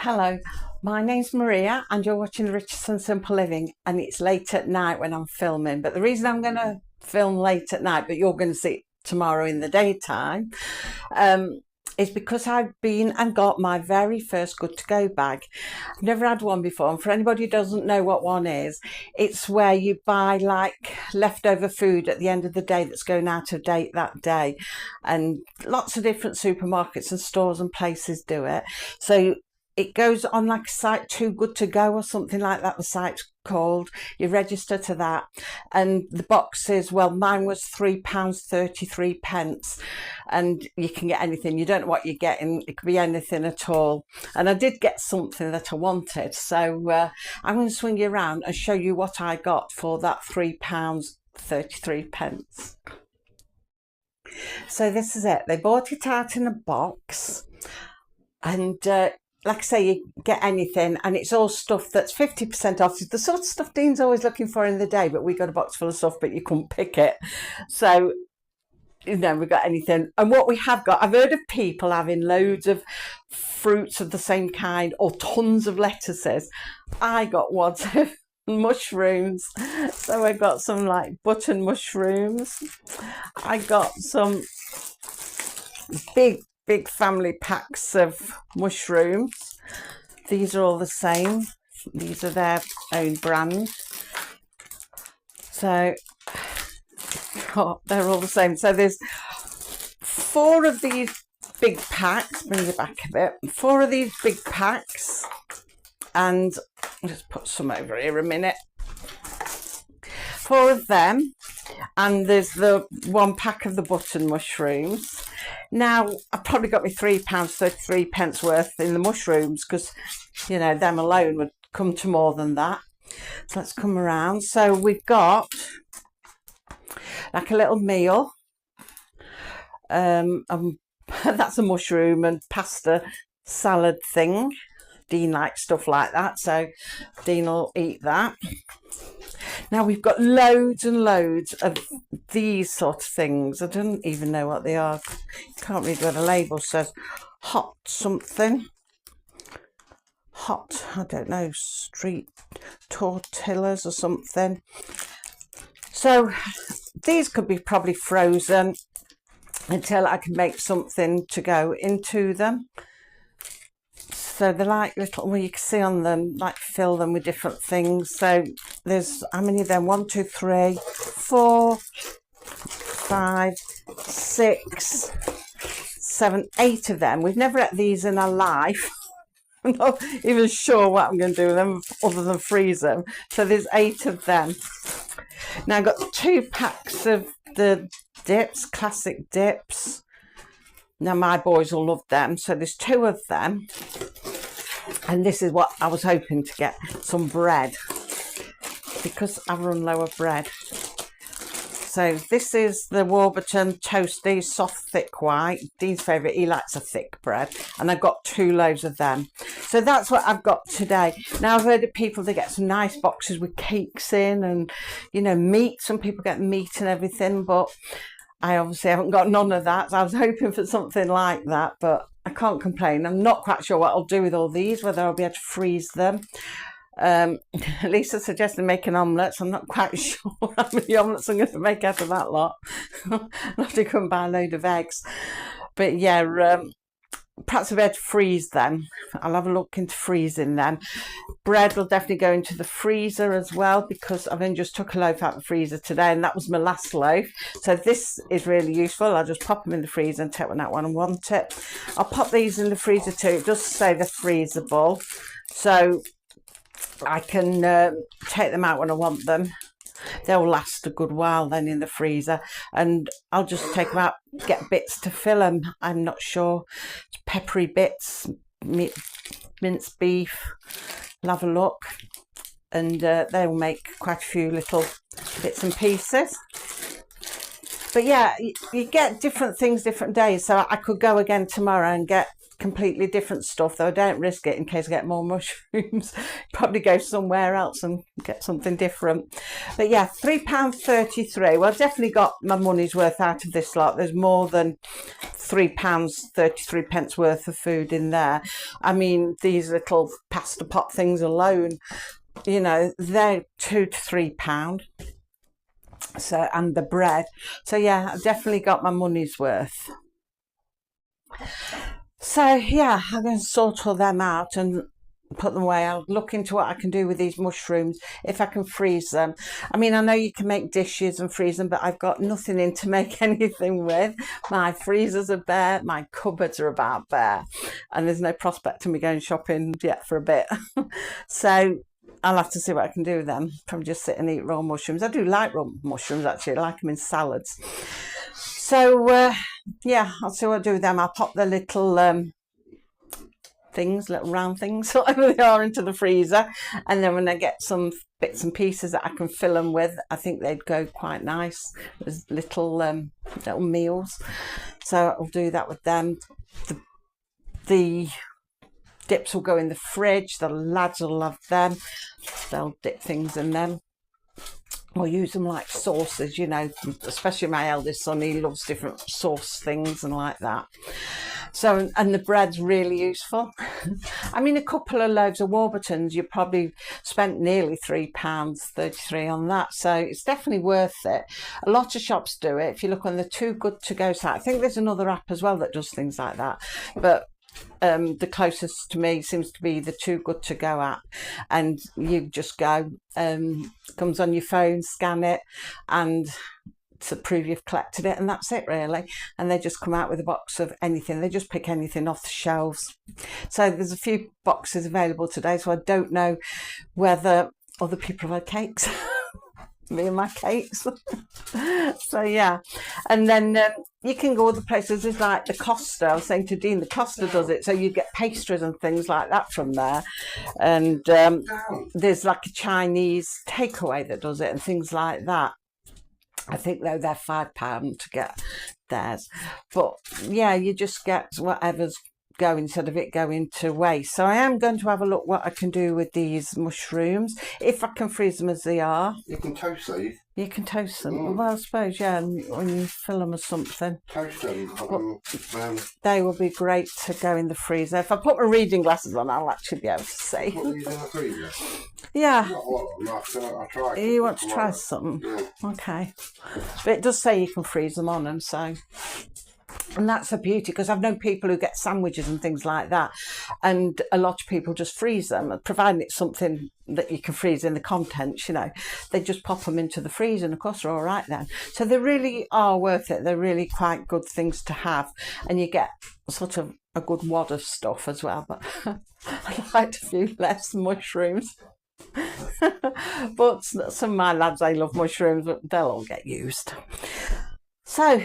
Hello, my name's Maria and you're watching the Richardson Simple Living, and it's late at night when I'm filming. But the reason I'm going to film late at night, but you're going to see it tomorrow in the daytime, is because I've been and got my very first Good To Go bag. I've never had one before, and for anybody who doesn't know what one is, it's where you buy like leftover food at the end of the day that's going out of date that day, and lots of different supermarkets and stores and places do it. So it goes on like a site, Too Good To Go or something like that, the site's called. You register to that, and the boxes, well, mine was £3.33, and you can get anything. You don't know what you're getting, it could be anything at all. And I did get something that I wanted, so I'm going to swing you around and show you what I got for that £3.33. So this is it. They bought it out in a box, and like I say, you get anything, and it's all stuff that's 50% off. It's the sort of stuff Dean's always looking for in the day, but we got a box full of stuff, but you couldn't pick it. So, we got anything. And what we have got, I've heard of people having loads of fruits of the same kind or tons of lettuces. I got ones of mushrooms. So I got some like button mushrooms. I got some big family packs of mushrooms. These are all the same. These are their own brand. So they're all the same. So there's 4 of these big packs. Bring it back a bit. 4 of these big packs, and I'll just put some over here a minute. 4 of them, and there's the 1 pack of the button mushrooms. Now, I probably got me £3.33 worth in the mushrooms, because, them alone would come to more than that. So let's come around. So we've got like a little meal. That's a mushroom and pasta salad thing. Dean likes stuff like that, so Dean will eat that. Now we've got loads and loads of these sort of things. I don't even know what they are. Can't read what the label says. Hot something. Hot, I don't know, street tortillas or something. So these could be probably frozen until I can make something to go into them. So they're like little, well, you can see on them, like fill them with different things. So there's, how many of them? 1, 2, 3, 4, 5, 6, 7, 8 of them. We've never had these in our life. I'm not even sure what I'm going to do with them other than freeze them. So there's 8 of them. Now I've got 2 packs of the dips, classic dips. Now my boys will love them. So there's 2 of them. And this is what I was hoping to get, some bread, because I've run low of bread. So this is the Warburton Toasty Soft Thick White. Dean's favourite, he likes a thick bread. And I've got 2 loaves of them. So that's what I've got today. Now I've heard of people that get some nice boxes with cakes in and, meat. Some people get meat and everything, but I obviously haven't got none of that. So I was hoping for something like that, but I can't complain. I'm not quite sure what I'll do with all these, whether I'll be able to freeze them. Lisa suggested making omelettes. I'm not quite sure how many omelettes I'm going to make out of that lot. I'll have to come buy a load of eggs. But yeah, perhaps I'll be able to freeze them. I'll have a look into freezing them. Bread will definitely go into the freezer as well, because I've only just took a loaf out of the freezer today, and that was my last loaf. So this is really useful. I'll just pop them in the freezer and take one out when I want it. I'll pop these in the freezer too. It does say they're freezable, so I can take them out when I want them. They'll last a good while then in the freezer, and I'll just take them out, get bits to fill them. I'm not sure. Peppery bits, minced beef. I'll have a look, and they'll make quite a few little bits and pieces. But yeah, you get different things different days. So I could go again tomorrow and get completely different stuff, though I don't risk it in case I get more mushrooms. Probably go somewhere else and get something different. But yeah, £3.33. Well, I've definitely got my money's worth out of this lot. There's more than £3.33 worth of food in there. I mean, these little pasta pot things alone, you know, they're £2 to £3. So, and the bread. So yeah, I've definitely got my money's worth. So yeah, I'm going to sort all them out and put them away. I'll look into what I can do with these mushrooms, if I can freeze them. I mean, I know you can make dishes and freeze them, but I've got nothing in to make anything with. My freezers are bare, my cupboards are about bare, and there's no prospect of me going shopping yet for a bit. So I'll have to see what I can do with them. Probably just sit and eat raw mushrooms. I do like raw mushrooms, actually. I like them in salads. So yeah, I'll see what I do with them. I'll pop the little things, little round things, whatever they are, into the freezer, and then when I get some bits and pieces that I can fill them with, I think they'd go quite nice as little meals. So I'll do that with them. The dips will go in the fridge. The lads will love them. They'll dip things in them. Or use them like sauces, you know, especially my eldest son, he loves different sauce things and like that. So, and the bread's really useful. I mean, a couple of loaves of Warburtons, you probably spent nearly £3.33 on that. So it's definitely worth it. A lot of shops do it. If you look on the Too Good To Go site, I think there's another app as well that does things like that. But the closest to me seems to be the Too Good To Go app, and you just go, comes on your phone, scan it, and to prove you've collected it, and that's it really. And they just come out with a box of anything. They just pick anything off the shelves. So there's a few boxes available today, so I don't know whether other people have had cakes. Me and my cakes. So yeah, and then you can go other places. There's like the Costa. I was saying to Dean, the Costa does it, so you get pastries and things like that from there. And there's like a Chinese takeaway that does it and things like that. I think though they're £5 to get theirs, but yeah, you just get whatever's going instead of it going to waste. So I am going to have a look what I can do with these mushrooms, if I can freeze them as they are. You can toast these. You can toast them. Well, I suppose, yeah, when you fill them or something. Toast them. They will be great to go in the freezer. If I put my reading glasses on, I'll actually be able to see. Put these in the freezer? Yeah. I'll try. You want to try something? Yeah. Okay. But it does say you can freeze them on them, so... And that's a beauty, because I've known people who get sandwiches and things like that, and a lot of people just freeze them, providing it's something that you can freeze in the contents, you know. They just pop them into the freezer, and of course they're all right then. So they really are worth it. They're really quite good things to have, and you get sort of a good wad of stuff as well. But I'd like a few less mushrooms. But some of my lads, they love mushrooms, but they'll all get used. So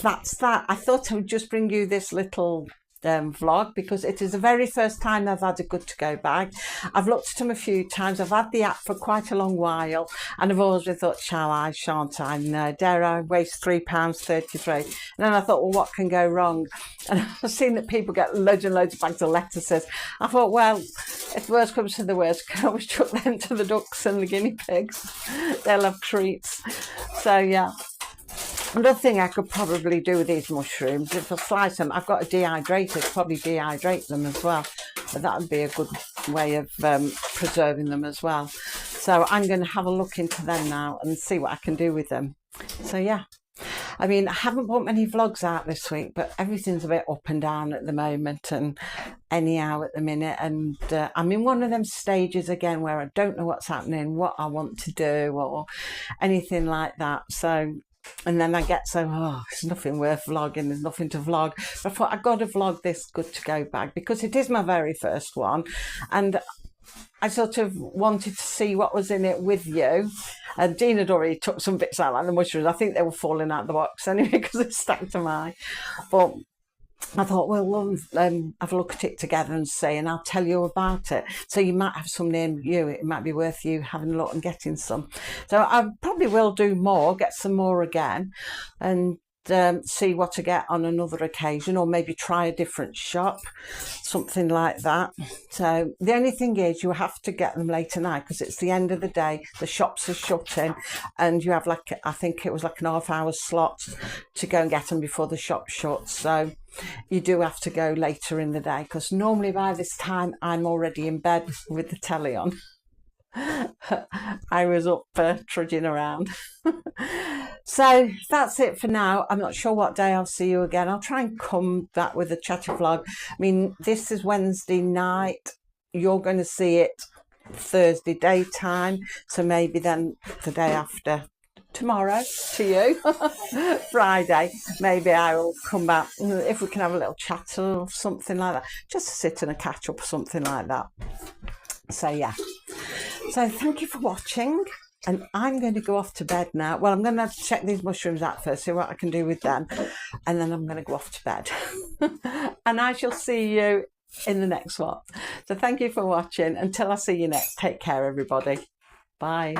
that's that. I thought I would just bring you this little vlog, because it is the very first time I've had a Good To Go bag. I've looked at them a few times. I've had the app for quite a long while, and I've always been thought, shall I, shan't I? No, dare I waste £3.33? And then I thought, well, what can go wrong? And I've seen that people get loads and loads of bags of lettuces. I thought, well, if the worst comes to the worst, I can always chuck them to the ducks and the guinea pigs. They'll have treats. So yeah. Another thing I could probably do with these mushrooms, if I slice them, I've got a dehydrator, probably dehydrate them as well. But that would be a good way of preserving them as well. So I'm going to have a look into them now and see what I can do with them. So yeah, I mean, I haven't put many vlogs out this week, but everything's a bit up and down at the moment, and anyhow at the minute. And I'm in one of them stages again where I don't know what's happening, what I want to do, or anything like that. So... and then I get it's nothing worth vlogging, there's nothing to vlog. But I thought I've got to vlog this Good To Go bag, because it is my very first one, and I sort of wanted to see what was in it with you. And Dean had already took some bits out, like the mushrooms. I think they were falling out of the box anyway, because it's stacked to mine. But I thought, well, we'll have a look at it together and see, and I'll tell you about it. So you might have some near you. It might be worth you having a look and getting some. So I probably will do more, get some more again. And see what I get on another occasion, or maybe try a different shop, something like that. So the only thing is, you have to get them late at night because it's the end of the day, the shops are shutting, and you have like, I think it was like an half-hour slot to go and get them before the shop shuts. So you do have to go later in the day, because normally by this time I'm already in bed with the telly on. I was up trudging around. So that's it for now. I'm not sure what day I'll see you again. I'll try and come back with a chatty vlog. I mean, this is Wednesday night. You're going to see it Thursday daytime. So maybe then the day after tomorrow to you, Friday, maybe I will come back if we can have a little chat or something like that. Just to sit and a catch up or something like that. So yeah. So thank you for watching, and I'm going to go off to bed now. Well, I'm going to check these mushrooms out first, see what I can do with them, and then I'm going to go off to bed. And I shall see you in the next one. So thank you for watching. Until I see you next, take care, everybody. Bye.